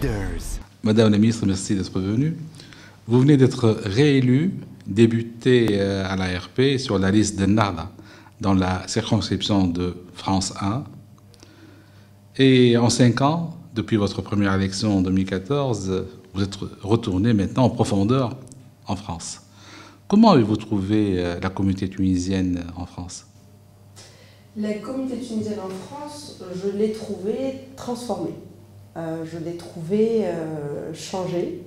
Leaders. Madame la ministre, merci d'être venue. Vous venez d'être réélue, débutée à l'ARP sur la liste de Nada, dans la circonscription de France 1. Et en 5 ans, depuis votre première élection en 2014, vous êtes retourné maintenant en profondeur en France. Comment avez-vous trouvé la communauté tunisienne en France? La communauté tunisienne en France, je l'ai trouvée transformée. Je l'ai trouvée changée.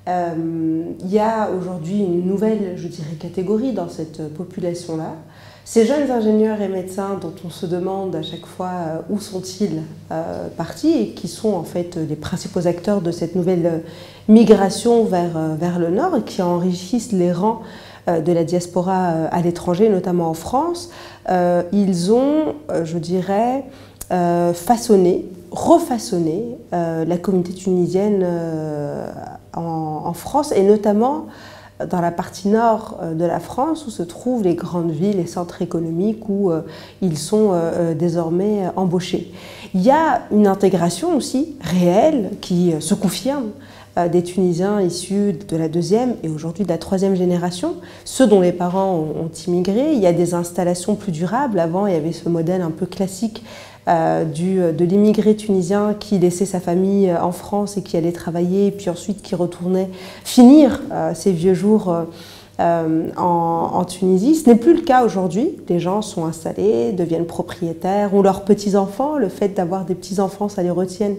Il y a aujourd'hui une nouvelle, je dirais, catégorie dans cette population-là. Ces jeunes ingénieurs et médecins dont on se demande à chaque fois où sont-ils partis et qui sont en fait les principaux acteurs de cette nouvelle migration vers le nord et qui enrichissent les rangs de la diaspora à l'étranger, notamment en France. Ils ont, je dirais, refaçonné la communauté tunisienne en France et notamment dans la partie nord de la France où se trouvent les grandes villes, les centres économiques où ils sont désormais embauchés. Il y a une intégration aussi réelle qui se confirme des Tunisiens issus de la deuxième et aujourd'hui de la troisième génération, ceux dont les parents ont immigré. Il y a des installations plus durables. Avant, il y avait ce modèle un peu classique de l'immigré tunisien qui laissait sa famille en France et qui allait travailler, et puis ensuite qui retournait finir ses vieux jours en Tunisie. Ce n'est plus le cas aujourd'hui. Les gens sont installés, deviennent propriétaires, ont leurs petits-enfants. Le fait d'avoir des petits-enfants, ça les retienne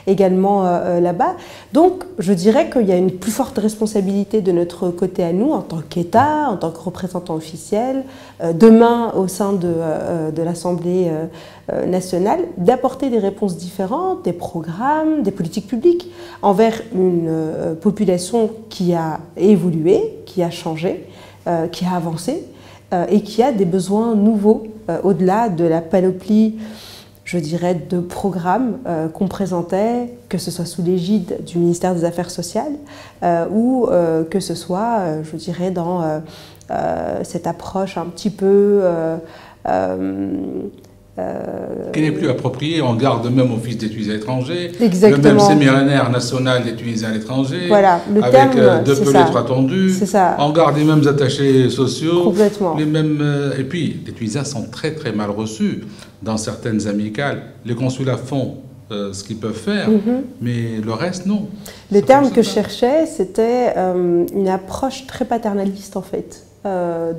également là-bas. Donc, je dirais qu'il y a une plus forte responsabilité de notre côté à nous, en tant qu'État, en tant que représentant officiel, demain au sein de l'Assemblée nationale, d'apporter des réponses différentes, des programmes, des politiques publiques envers une population qui a évolué, qui a changé, qui a avancé et qui a des besoins nouveaux au-delà de la panoplie, je dirais, de programmes qu'on présentait, que ce soit sous l'égide du ministère des Affaires sociales ou que ce soit, je dirais, dans cette approche un petit peu qui n'est plus approprié. On garde le même office des Tunisiens à l'étranger, le même séminaire national des Tunisiens à l'étranger, voilà, avec deux pelés, trois tendus. On garde les mêmes attachés sociaux. Complètement. Les mêmes, et puis, les Tunisiens sont très très mal reçus dans certaines amicales. Les consulats font ce qu'ils peuvent faire, mais le reste, non. Le terme que je cherchais, c'était une approche très paternaliste, en fait,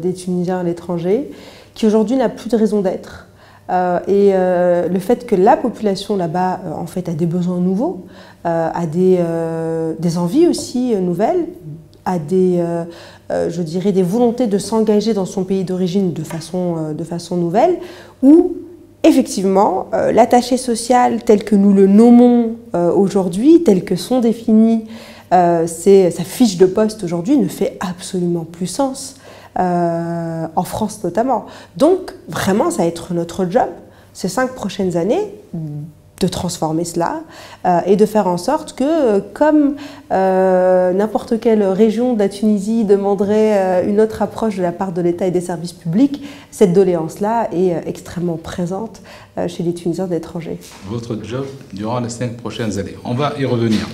des Tunisiens à l'étranger, qui aujourd'hui n'a plus de raison d'être. Le fait que la population là-bas en fait a des besoins nouveaux, a des envies aussi nouvelles, a je dirais des volontés de s'engager dans son pays d'origine de façon nouvelle, où effectivement l'attaché social tel que nous le nommons aujourd'hui, tel que sont définis sa fiche de poste aujourd'hui ne fait absolument plus sens. En France notamment. Donc vraiment ça va être notre job ces 5 prochaines années de transformer cela et de faire en sorte que comme n'importe quelle région de la Tunisie demanderait une autre approche de la part de l'État et des services publics, cette doléance-là est extrêmement présente chez les Tunisiens d'étrangers. Votre job durant les 5 prochaines années, on va y revenir.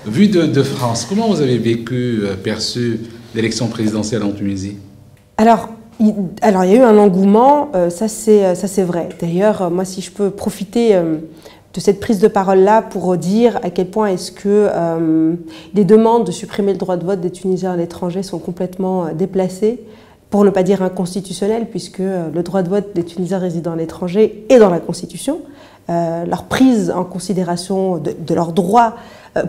Vu de France, comment vous avez vécu, perçu l'élection présidentielle en Tunisie? Alors, il y a eu un engouement, ça c'est vrai. D'ailleurs, moi, si je peux profiter de cette prise de parole-là pour dire à quel point est-ce que les demandes de supprimer le droit de vote des Tunisiens à l'étranger sont complètement déplacées, pour ne pas dire inconstitutionnelles, puisque le droit de vote des Tunisiens résidant à l'étranger est dans la Constitution. Leur prise en considération de leurs droits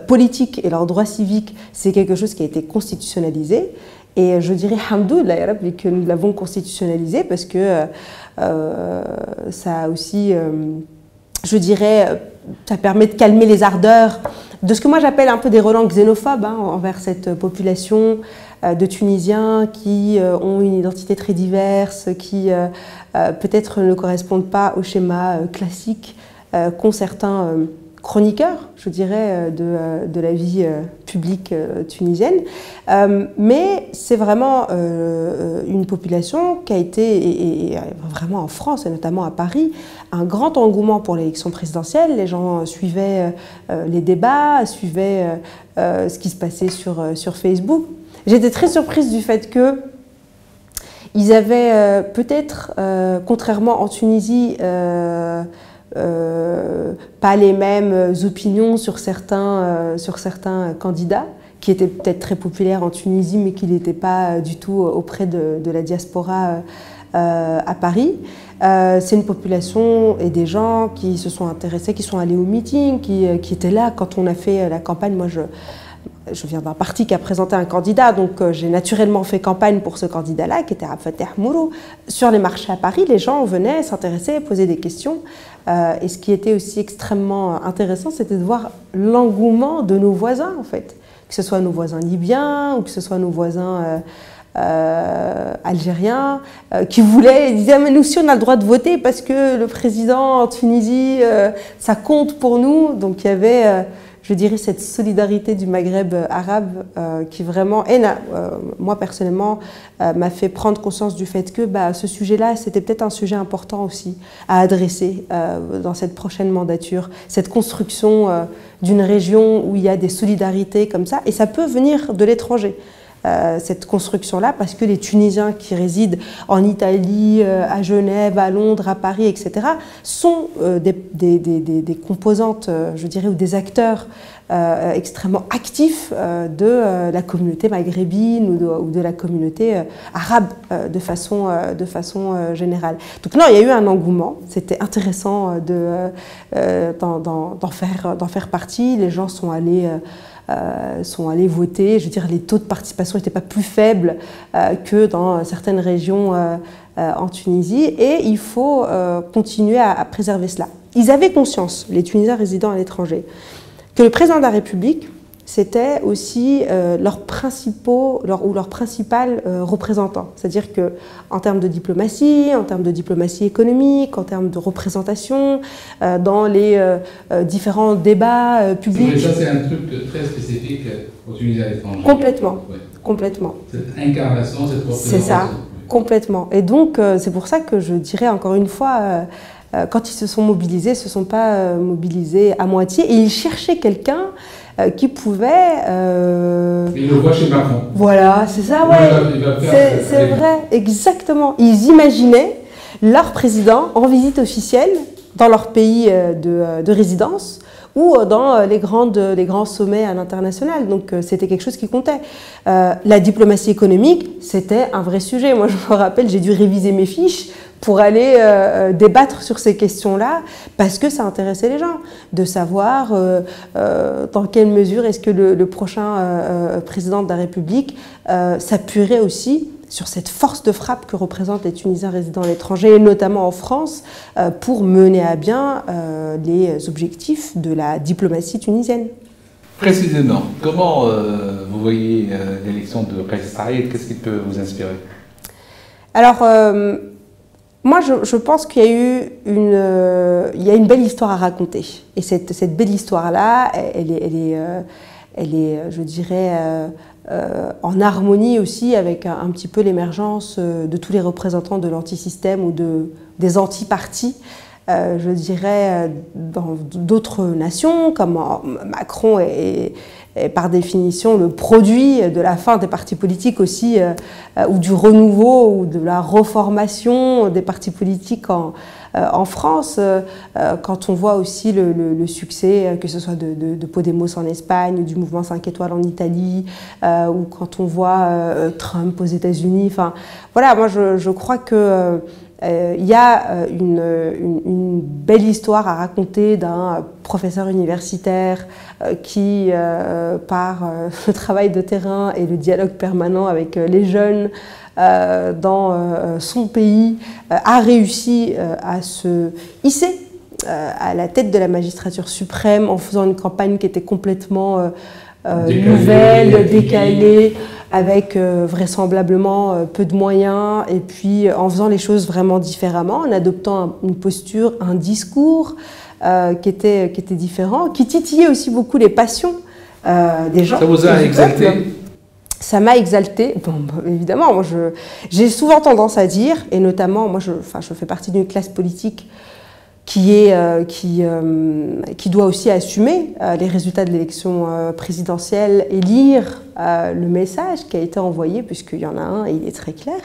politiques et leurs droits civiques, c'est quelque chose qui a été constitutionnalisé. Et je dirais hamdoullah ya Rabbi que nous l'avons constitutionnalisé parce que ça a aussi, je dirais, ça permet de calmer les ardeurs de ce que moi j'appelle un peu des relents xénophobes envers cette population de Tunisiens qui ont une identité très diverse, qui peut-être ne correspondent pas au schéma classique qu'ont certains chroniqueur, je dirais, de la vie publique tunisienne. Mais c'est vraiment une population qui a été, et vraiment en France, et notamment à Paris, un grand engouement pour l'élection présidentielle. Les gens suivaient les débats, suivaient ce qui se passait sur Facebook. J'étais très surprise du fait que ils avaient peut-être, contrairement en Tunisie, pas les mêmes opinions sur certains candidats qui étaient peut-être très populaires en Tunisie mais qui n'étaient pas du tout auprès de la diaspora à Paris. C'est une population et des gens qui se sont intéressés, qui sont allés au meeting, qui étaient là quand on a fait la campagne. Moi, je viens d'un parti qui a présenté un candidat, donc j'ai naturellement fait campagne pour ce candidat-là, qui était Abdel Mourou. Sur les marchés à Paris, les gens venaient s'intéresser, poser des questions. Et ce qui était aussi extrêmement intéressant, c'était de voir l'engouement de nos voisins, en fait. Que ce soit nos voisins libyens ou que ce soit nos voisins algériens qui voulaient, ils disaient mais nous aussi on a le droit de voter parce que le président en Tunisie ça compte pour nous. Donc il y avait je dirais cette solidarité du Maghreb arabe qui vraiment, moi personnellement, m'a fait prendre conscience du fait que ce sujet-là, c'était peut-être un sujet important aussi à adresser dans cette prochaine mandature, cette construction d'une région où il y a des solidarités comme ça, et ça peut venir de l'étranger. Cette construction-là, parce que les Tunisiens qui résident en Italie, à Genève, à Londres, à Paris, etc., sont des composantes, je dirais, ou des acteurs extrêmement actifs de la communauté maghrébine ou de la communauté arabe de façon générale. Donc non, il y a eu un engouement, c'était intéressant d'en faire partie, les gens sont allés voter. Je veux dire, les taux de participation n'étaient pas plus faibles que dans certaines régions en Tunisie, et il faut continuer à préserver cela. Ils avaient conscience, les Tunisiens résidant à l'étranger, que le président de la République, c'était aussi leur principal représentant. C'est-à-dire qu'en termes de diplomatie économique, en termes de représentation, dans les différents débats publics. Ça, c'est un truc très spécifique aux Tunisiens à l'étranger. Complètement. Ouais. Complètement. Cette incarnation, cette représentation. C'est ça, complètement. Et donc, c'est pour ça que je dirais encore une fois, quand ils se sont mobilisés, ils ne se sont pas mobilisés à moitié, et ils cherchaient quelqu'un qui pouvait... Il le voit chez Macron. Voilà, c'est ça, ouais. C'est vrai, exactement. Ils imaginaient leur président en visite officielle dans leur pays de résidence ou dans les grands sommets à l'international. Donc c'était quelque chose qui comptait. La diplomatie économique, c'était un vrai sujet. Moi, je me rappelle, j'ai dû réviser mes fiches pour aller débattre sur ces questions-là, parce que ça intéressait les gens, de savoir dans quelle mesure est-ce que le prochain président de la République s'appuierait aussi sur cette force de frappe que représentent les Tunisiens résidant à l'étranger, et notamment en France, pour mener à bien les objectifs de la diplomatie tunisienne. Précisément, comment vous voyez l'élection de Kais Saïed? Qu'est-ce qui peut vous inspirer? Alors, moi, je pense qu'il y a eu une belle histoire à raconter. Et cette belle histoire-là, elle est, je dirais, en harmonie aussi avec un petit peu l'émergence de tous les représentants de l'antisystème ou des anti-partis, je dirais, dans d'autres nations, comme Macron est par définition le produit de la fin des partis politiques aussi, ou du renouveau ou de la reformation des partis politiques en France, quand on voit aussi le succès, que ce soit de Podemos en Espagne, du mouvement 5 étoiles en Italie, ou quand on voit Trump aux États-Unis. Enfin, voilà, moi je crois que il y a une belle histoire à raconter d'un professeur universitaire qui, par le travail de terrain et le dialogue permanent avec les jeunes dans son pays, a réussi à se hisser à la tête de la magistrature suprême en faisant une campagne qui était complètement nouvelle, décalée, avec vraisemblablement peu de moyens, et puis en faisant les choses vraiment différemment, en adoptant une posture, un discours qui était différent, qui titillait aussi beaucoup les passions des gens. Ça vous a exalté? Ça m'a exalté. Bon, évidemment, moi j'ai souvent tendance à dire, et notamment, moi je fais partie d'une classe politique qui doit aussi assumer les résultats de l'élection présidentielle et lire le message qui a été envoyé, puisqu'il y en a un et il est très clair,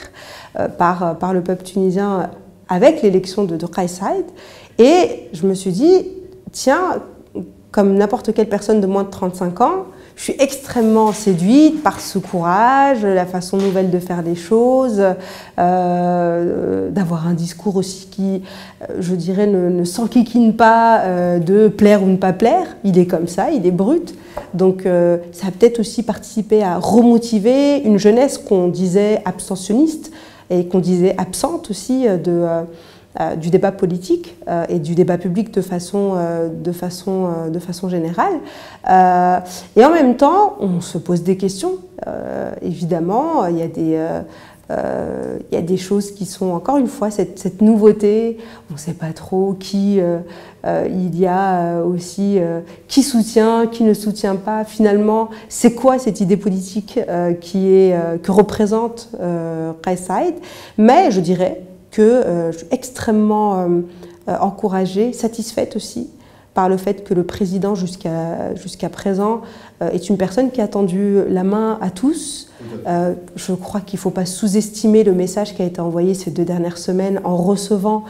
par le peuple tunisien avec l'élection de Kais Saïed. Et je me suis dit, tiens, comme n'importe quelle personne de moins de 35 ans, je suis extrêmement séduite par ce courage, la façon nouvelle de faire les choses, d'avoir un discours aussi qui, je dirais, ne s'enquiquine pas de plaire ou ne pas plaire. Il est comme ça, il est brut. Donc ça a peut-être aussi participé à remotiver une jeunesse qu'on disait abstentionniste et qu'on disait absente aussi du débat politique et du débat public de façon générale. Et en même temps, on se pose des questions. Évidemment, il y a des choses qui sont, encore une fois, cette nouveauté. On ne sait pas trop qui il y a aussi, qui soutient, qui ne soutient pas. Finalement, c'est quoi cette idée politique que représente Kais Saïed? Mais je dirais que je suis extrêmement encouragée, satisfaite aussi par le fait que le président jusqu'à présent est une personne qui a tendu la main à tous. Je crois qu'il ne faut pas sous-estimer le message qui a été envoyé ces 2 dernières semaines en recevant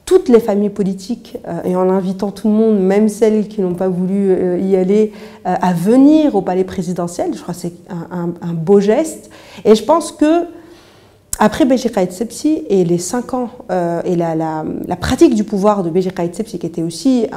toutes les familles politiques et en invitant tout le monde, même celles qui n'ont pas voulu y aller, à venir au palais présidentiel. Je crois que c'est un beau geste. Et je pense que après Béji Caïd Sebsi et les 5 ans et la pratique du pouvoir de Béji Caïd Sebsi, qui était aussi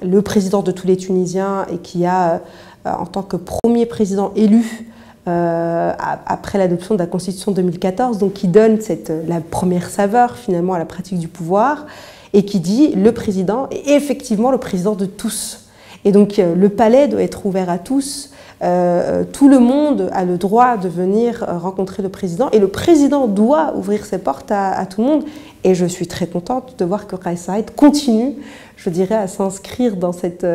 le président de tous les Tunisiens et qui a, en tant que premier président élu après l'adoption de la Constitution de 2014, donc qui donne la première saveur finalement à la pratique du pouvoir et qui dit le président est effectivement le président de tous. Et donc le palais doit être ouvert à tous. Tout le monde a le droit de venir rencontrer le président et le président doit ouvrir ses portes à tout le monde. Et je suis très contente de voir que Kais Saïed continue, je dirais, à s'inscrire dans cette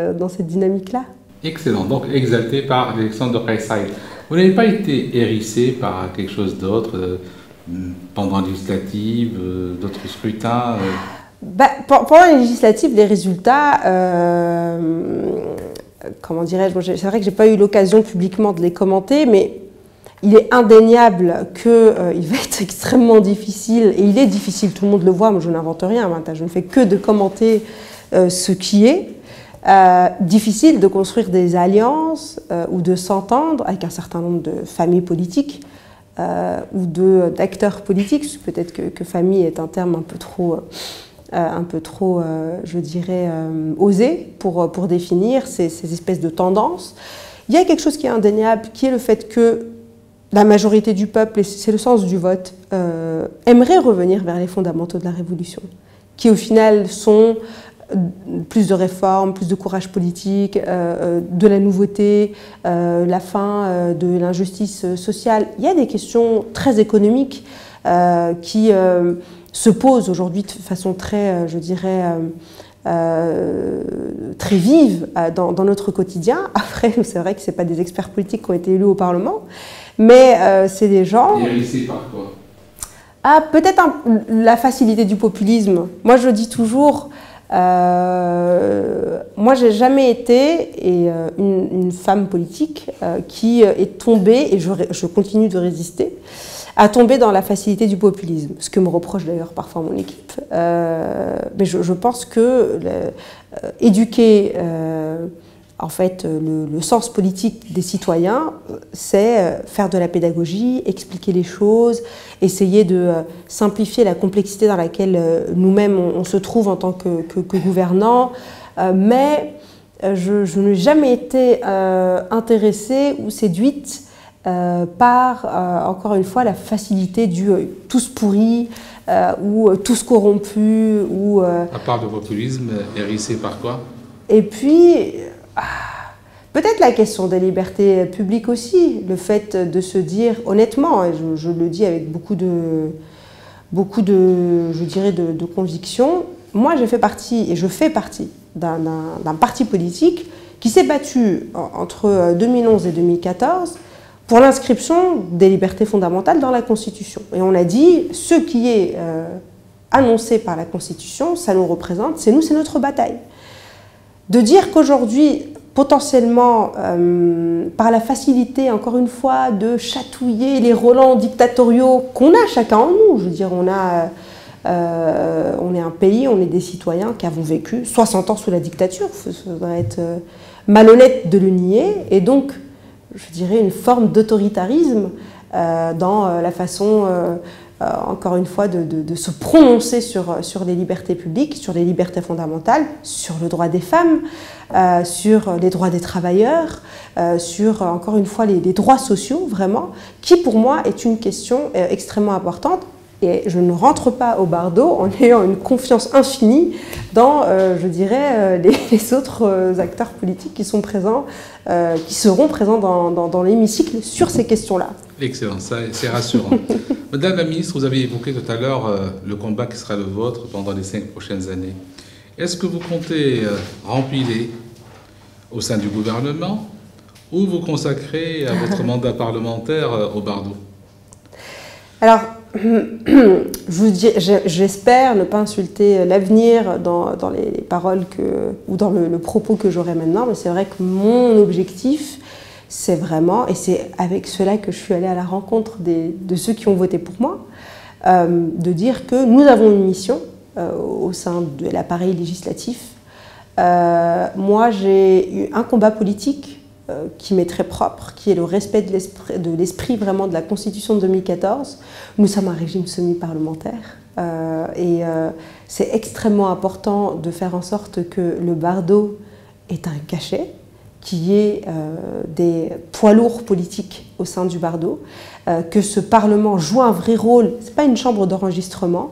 dynamique-là. Excellent, donc exalté par l'élection de Kais Saïed. Vous n'avez pas été hérissé par quelque chose d'autre pendant les législatives, d'autres scrutins Pendant les législatives, les résultats... comment dirais-je, c'est vrai que je n'ai pas eu l'occasion publiquement de les commenter, mais il est indéniable qu'il va être extrêmement difficile, et il est difficile, tout le monde le voit, moi je n'invente rien, je ne fais que de commenter ce qui est. Difficile de construire des alliances ou de s'entendre avec un certain nombre de familles politiques ou d'acteurs politiques, peut-être que famille est un terme un peu trop, je dirais, osé pour définir ces espèces de tendances. Il y a quelque chose qui est indéniable, qui est le fait que la majorité du peuple, et c'est le sens du vote, aimerait revenir vers les fondamentaux de la révolution, qui au final sont plus de réformes, plus de courage politique, de la nouveauté, la fin de l'injustice sociale. Il y a des questions très économiques qui se posent aujourd'hui de façon très, je dirais, très vive dans notre quotidien. Après, c'est vrai que ce n'est pas des experts politiques qui ont été élus au Parlement, mais c'est des gens... Hérissés par quoi? Peut-être la facilité du populisme. Moi, je dis toujours... moi, j'ai jamais été une femme politique qui est tombée, et je continue de résister, à tomber dans la facilité du populisme, ce que me reproche d'ailleurs parfois mon équipe. Mais je pense que éduquer en fait le sens politique des citoyens, c'est faire de la pédagogie, expliquer les choses, essayer de simplifier la complexité dans laquelle nous-mêmes on se trouve en tant que gouvernants. Mais je n'ai jamais été intéressée ou séduite par, encore une fois, la facilité du tous pourris ou tous corrompus. À part le populisme, hérissé par quoi? Et puis, peut-être la question des libertés publiques aussi, le fait de se dire, honnêtement, et je le dis avec beaucoup de je dirais, de conviction, moi j'ai fait partie, et je fais partie, d'un parti politique qui s'est battu entre 2011 et 2014 pour l'inscription des libertés fondamentales dans la Constitution. Et on a dit, ce qui est annoncé par la Constitution, ça nous représente, c'est nous, c'est notre bataille. De dire qu'aujourd'hui, potentiellement, par la facilité, encore une fois, de chatouiller les relents dictatoriaux qu'on a chacun en nous, je veux dire, on est un pays, on est des citoyens qui avons vécu 60 ans sous la dictature, il faudrait être malhonnête de le nier, et donc, je dirais, une forme d'autoritarisme dans la façon, encore une fois, de se prononcer sur les libertés publiques, sur les libertés fondamentales, sur le droit des femmes, sur les droits des travailleurs, sur, encore une fois, les droits sociaux, vraiment, qui, pour moi, est une question extrêmement importante. Et je ne rentre pas au bardeau en ayant une confiance infinie dans, je dirais, les autres acteurs politiques qui sont présents, qui seront présents dans l'hémicycle sur ces questions-là. Excellent, c'est rassurant. Madame la ministre, vous avez évoqué tout à l'heure le combat qui sera le vôtre pendant les 5 prochaines années. Est-ce que vous comptez rempiler au sein du gouvernement ou vous consacrer à votre mandat parlementaire au bardeau? Alors, j'espère ne pas insulter l'avenir dans les paroles ou dans le propos que j'aurai maintenant, mais c'est vrai que mon objectif, c'est vraiment, et c'est avec cela que je suis allée à la rencontre de ceux qui ont voté pour moi, de dire que nous avons une mission au sein de l'appareil législatif. Moi, j'ai eu un combat politique qui m'est très propre, qui est le respect de l'esprit vraiment de la Constitution de 2014. Nous sommes un régime semi-parlementaire et c'est extrêmement important de faire en sorte que le bardeau est un cachet, qu'il y ait des poids lourds politiques au sein du bardeau, que ce Parlement joue un vrai rôle. Ce n'est pas une chambre d'enregistrement,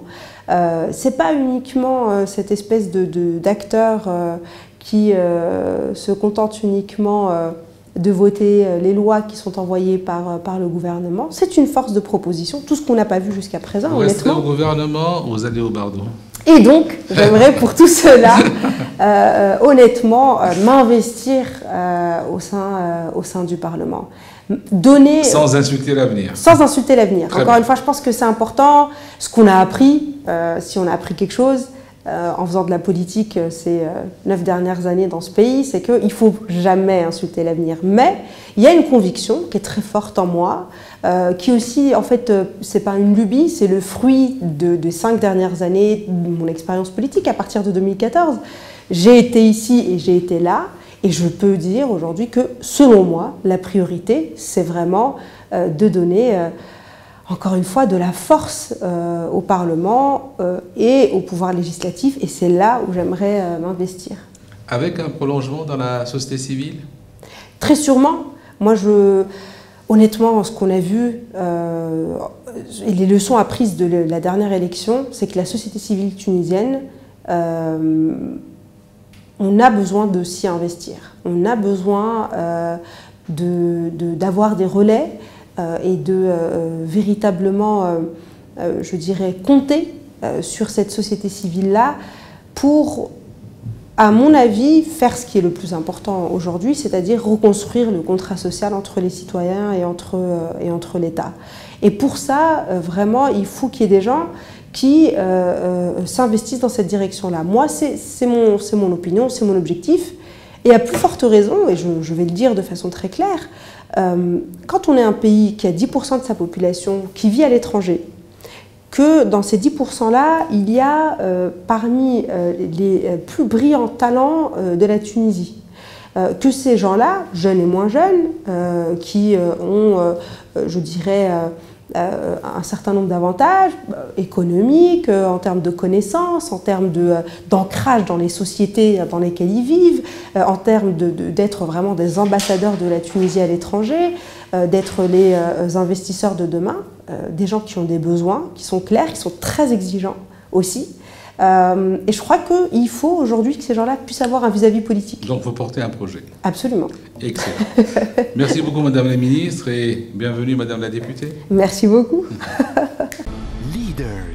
ce n'est pas uniquement cette espèce d'acteur qui se contente uniquement de voter les lois qui sont envoyées par le gouvernement. C'est une force de proposition, tout ce qu'on n'a pas vu jusqu'à présent, vous honnêtement. Vous resterez au gouvernement, vous allez au bardeau. Et donc, j'aimerais pour tout cela, honnêtement, m'investir au sein du Parlement. Donner, sans insulter l'avenir. Sans insulter l'avenir. Encore une fois, je pense que c'est important. Ce qu'on a appris, si on a appris quelque chose, en faisant de la politique ces 9 dernières années dans ce pays, c'est qu'il ne faut jamais insulter l'avenir. Mais il y a une conviction qui est très forte en moi, qui aussi, en fait, c'est pas une lubie, c'est le fruit des 5 dernières années de mon expérience politique à partir de 2014. J'ai été ici et j'ai été là, et je peux dire aujourd'hui que, selon moi, la priorité, c'est vraiment de donner... encore une fois, de la force au Parlement et au pouvoir législatif, et c'est là où j'aimerais m'investir. Avec un prolongement dans la société civile? Très sûrement. Moi, honnêtement, ce qu'on a vu, et les leçons apprises de la dernière élection, c'est que la société civile tunisienne, on a besoin de s'y investir. On a besoin d'avoir des relais, et de véritablement, je dirais, compter sur cette société civile-là pour, à mon avis, faire ce qui est le plus important aujourd'hui, c'est-à-dire reconstruire le contrat social entre les citoyens et entre l'État. Et pour ça, vraiment, il faut qu'il y ait des gens qui s'investissent dans cette direction-là. Moi, c'est mon opinion, c'est mon objectif. Et à plus forte raison, et je vais le dire de façon très claire, quand on est un pays qui a 10% de sa population qui vit à l'étranger, que dans ces 10%-là, il y a parmi les plus brillants talents de la Tunisie, que ces gens-là, jeunes et moins jeunes, qui ont, je dirais, un certain nombre d'avantages économiques, en termes de connaissances, en termes d'ancrage dans les sociétés dans lesquelles ils vivent, en termes d'être vraiment des ambassadeurs de la Tunisie à l'étranger, d'être les investisseurs de demain, des gens qui ont des besoins, qui sont clairs, qui sont très exigeants aussi. Et je crois qu'il faut aujourd'hui que ces gens-là puissent avoir un vis-à-vis politique. Donc vous portez un projet. Absolument. Excellent. Merci beaucoup Madame la Ministre et bienvenue Madame la députée. Merci beaucoup. Leaders.